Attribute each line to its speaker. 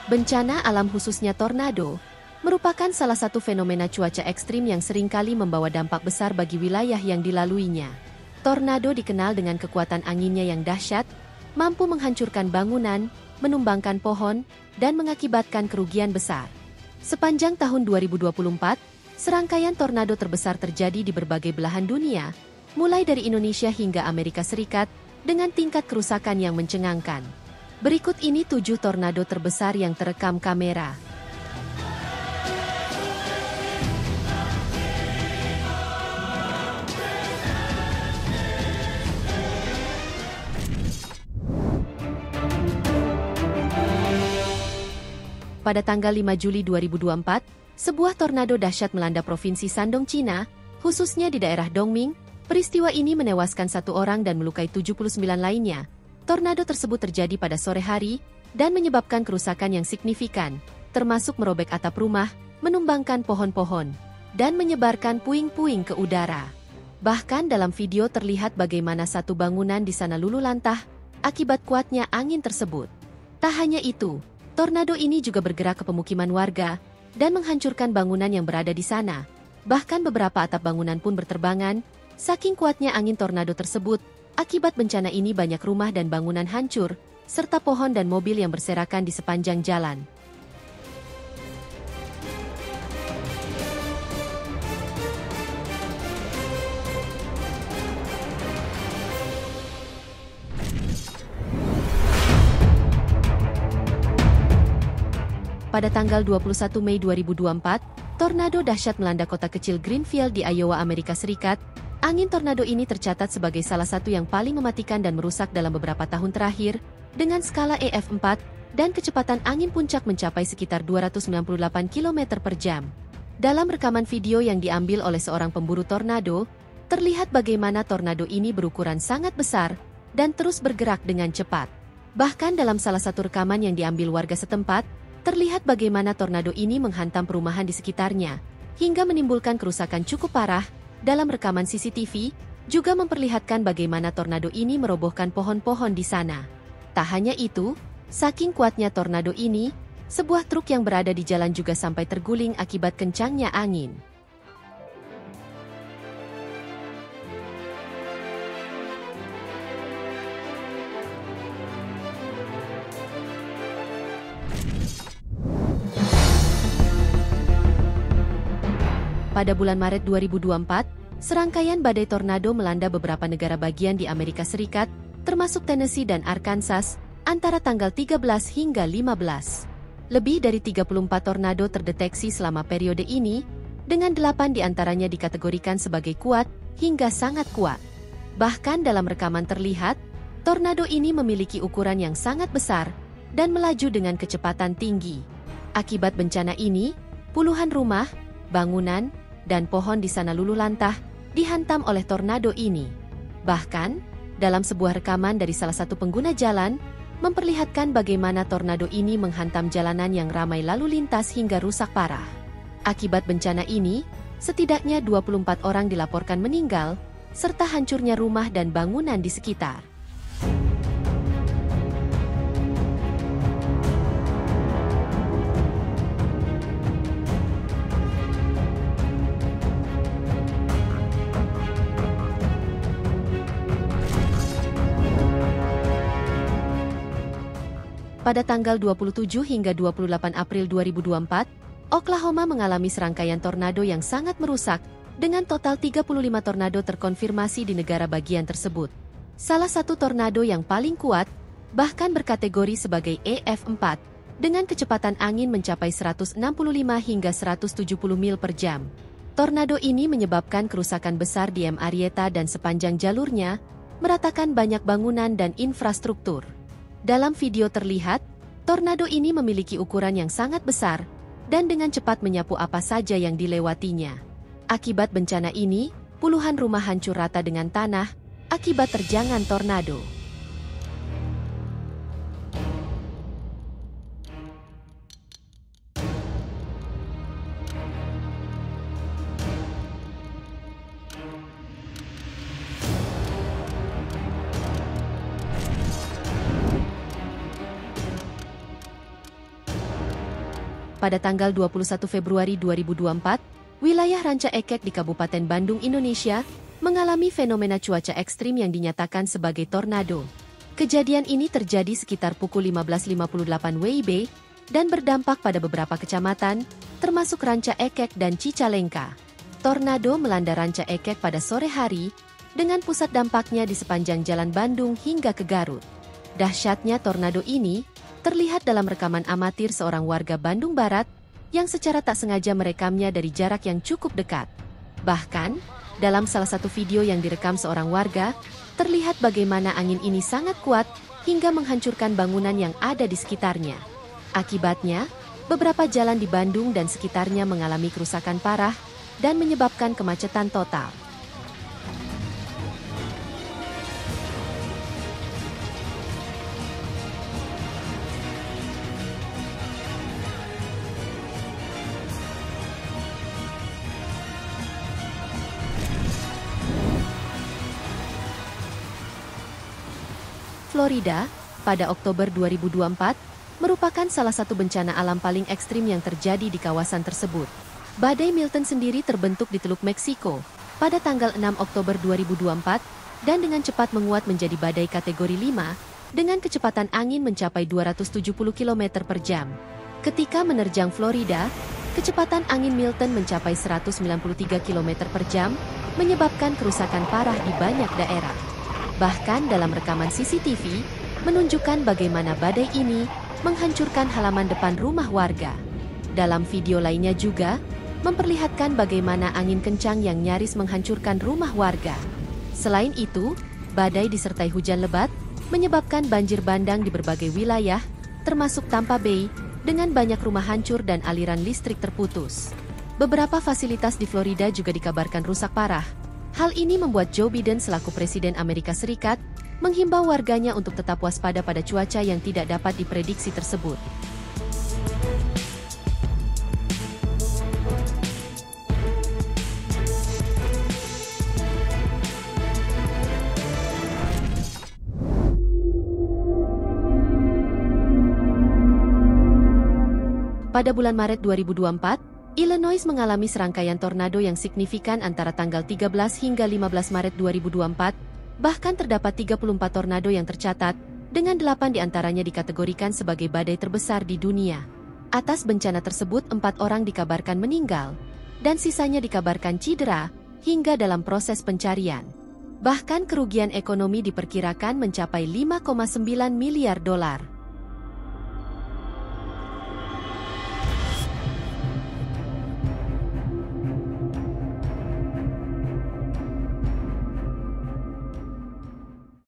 Speaker 1: Bencana alam khususnya tornado, merupakan salah satu fenomena cuaca ekstrim yang seringkali membawa dampak besar bagi wilayah yang dilaluinya. Tornado dikenal dengan kekuatan anginnya yang dahsyat, mampu menghancurkan bangunan, menumbangkan pohon, dan mengakibatkan kerugian besar. Sepanjang tahun 2024, serangkaian tornado terbesar terjadi di berbagai belahan dunia, mulai dari Indonesia hingga Amerika Serikat, dengan tingkat kerusakan yang mencengangkan. Berikut ini 7 tornado terbesar yang terekam kamera. Pada tanggal 5 Juli 2024, sebuah tornado dahsyat melanda Provinsi Shandong, Cina, khususnya di daerah Dongming. Peristiwa ini menewaskan 1 orang dan melukai 79 lainnya. Tornado tersebut terjadi pada sore hari dan menyebabkan kerusakan yang signifikan, termasuk merobek atap rumah, menumbangkan pohon-pohon, dan menyebarkan puing-puing ke udara. Bahkan dalam video terlihat bagaimana satu bangunan di sana luluh lantah akibat kuatnya angin tersebut. Tak hanya itu, tornado ini juga bergerak ke pemukiman warga dan menghancurkan bangunan yang berada di sana. Bahkan beberapa atap bangunan pun berterbangan, saking kuatnya angin tornado tersebut. Akibat bencana ini banyak rumah dan bangunan hancur, serta pohon dan mobil yang berserakan di sepanjang jalan. Pada tanggal 21 Mei 2024, tornado dahsyat melanda kota kecil Greenfield di Iowa, Amerika Serikat. Angin tornado ini tercatat sebagai salah satu yang paling mematikan dan merusak dalam beberapa tahun terakhir, dengan skala EF4, dan kecepatan angin puncak mencapai sekitar 298 km per jam. Dalam rekaman video yang diambil oleh seorang pemburu tornado, terlihat bagaimana tornado ini berukuran sangat besar dan terus bergerak dengan cepat. Bahkan dalam salah satu rekaman yang diambil warga setempat, terlihat bagaimana tornado ini menghantam perumahan di sekitarnya, hingga menimbulkan kerusakan cukup parah. Dalam rekaman CCTV, juga memperlihatkan bagaimana tornado ini merobohkan pohon-pohon di sana. Tak hanya itu, saking kuatnya tornado ini, sebuah truk yang berada di jalan juga sampai terguling akibat kencangnya angin. Pada bulan Maret 2024, serangkaian badai tornado melanda beberapa negara bagian di Amerika Serikat, termasuk Tennessee dan Arkansas, antara tanggal 13 hingga 15. Lebih dari 34 tornado terdeteksi selama periode ini, dengan 8 diantaranya dikategorikan sebagai kuat hingga sangat kuat. Bahkan dalam rekaman terlihat, tornado ini memiliki ukuran yang sangat besar dan melaju dengan kecepatan tinggi. Akibat bencana ini, puluhan rumah, bangunan, dan pohon di sana luluh lantah, dihantam oleh tornado ini. Bahkan, dalam sebuah rekaman dari salah satu pengguna jalan, memperlihatkan bagaimana tornado ini menghantam jalanan yang ramai lalu lintas hingga rusak parah. Akibat bencana ini, setidaknya 24 orang dilaporkan meninggal, serta hancurnya rumah dan bangunan di sekitar. Pada tanggal 27 hingga 28 April 2024, Oklahoma mengalami serangkaian tornado yang sangat merusak, dengan total 35 tornado terkonfirmasi di negara bagian tersebut. Salah satu tornado yang paling kuat, bahkan berkategori sebagai EF4, dengan kecepatan angin mencapai 165 hingga 170 mil per jam. Tornado ini menyebabkan kerusakan besar di Marietta dan sepanjang jalurnya, meratakan banyak bangunan dan infrastruktur. Dalam video terlihat, tornado ini memiliki ukuran yang sangat besar dan dengan cepat menyapu apa saja yang dilewatinya. Akibat bencana ini, puluhan rumah hancur rata dengan tanah akibat terjangan tornado. pada tanggal 21 Februari 2024, wilayah Ranca Ekek di Kabupaten Bandung, Indonesia, mengalami fenomena cuaca ekstrim yang dinyatakan sebagai tornado. Kejadian ini terjadi sekitar pukul 15.58 WIB dan berdampak pada beberapa kecamatan, termasuk Ranca Ekek dan Cicalengka. Tornado melanda Ranca Ekek pada sore hari, dengan pusat dampaknya di sepanjang Jalan Bandung hingga ke Garut. Dahsyatnya tornado ini terlihat dalam rekaman amatir seorang warga Bandung Barat yang secara tak sengaja merekamnya dari jarak yang cukup dekat. Bahkan, dalam salah satu video yang direkam seorang warga, terlihat bagaimana angin ini sangat kuat hingga menghancurkan bangunan yang ada di sekitarnya. Akibatnya, beberapa jalan di Bandung dan sekitarnya mengalami kerusakan parah dan menyebabkan kemacetan total. Florida, pada Oktober 2024, merupakan salah satu bencana alam paling ekstrim yang terjadi di kawasan tersebut. Badai Milton sendiri terbentuk di Teluk Meksiko pada tanggal 6 Oktober 2024 dan dengan cepat menguat menjadi badai kategori 5 dengan kecepatan angin mencapai 270 km per jam. Ketika menerjang Florida, kecepatan angin Milton mencapai 193 km per jam, menyebabkan kerusakan parah di banyak daerah. Bahkan dalam rekaman CCTV, menunjukkan bagaimana badai ini menghancurkan halaman depan rumah warga. Dalam video lainnya juga, memperlihatkan bagaimana angin kencang yang nyaris menghancurkan rumah warga. Selain itu, badai disertai hujan lebat, menyebabkan banjir bandang di berbagai wilayah, termasuk Tampa Bay, dengan banyak rumah hancur dan aliran listrik terputus. Beberapa fasilitas di Florida juga dikabarkan rusak parah. Hal ini membuat Joe Biden selaku Presiden Amerika Serikat menghimbau warganya untuk tetap waspada pada cuaca yang tidak dapat diprediksi tersebut. Pada bulan Maret 2024, Illinois mengalami serangkaian tornado yang signifikan antara tanggal 13 hingga 15 Maret 2024, bahkan terdapat 34 tornado yang tercatat, dengan 8 diantaranya dikategorikan sebagai badai terbesar di dunia. Atas bencana tersebut 4 orang dikabarkan meninggal, dan sisanya dikabarkan cedera, hingga dalam proses pencarian. Bahkan kerugian ekonomi diperkirakan mencapai $5,9 miliar.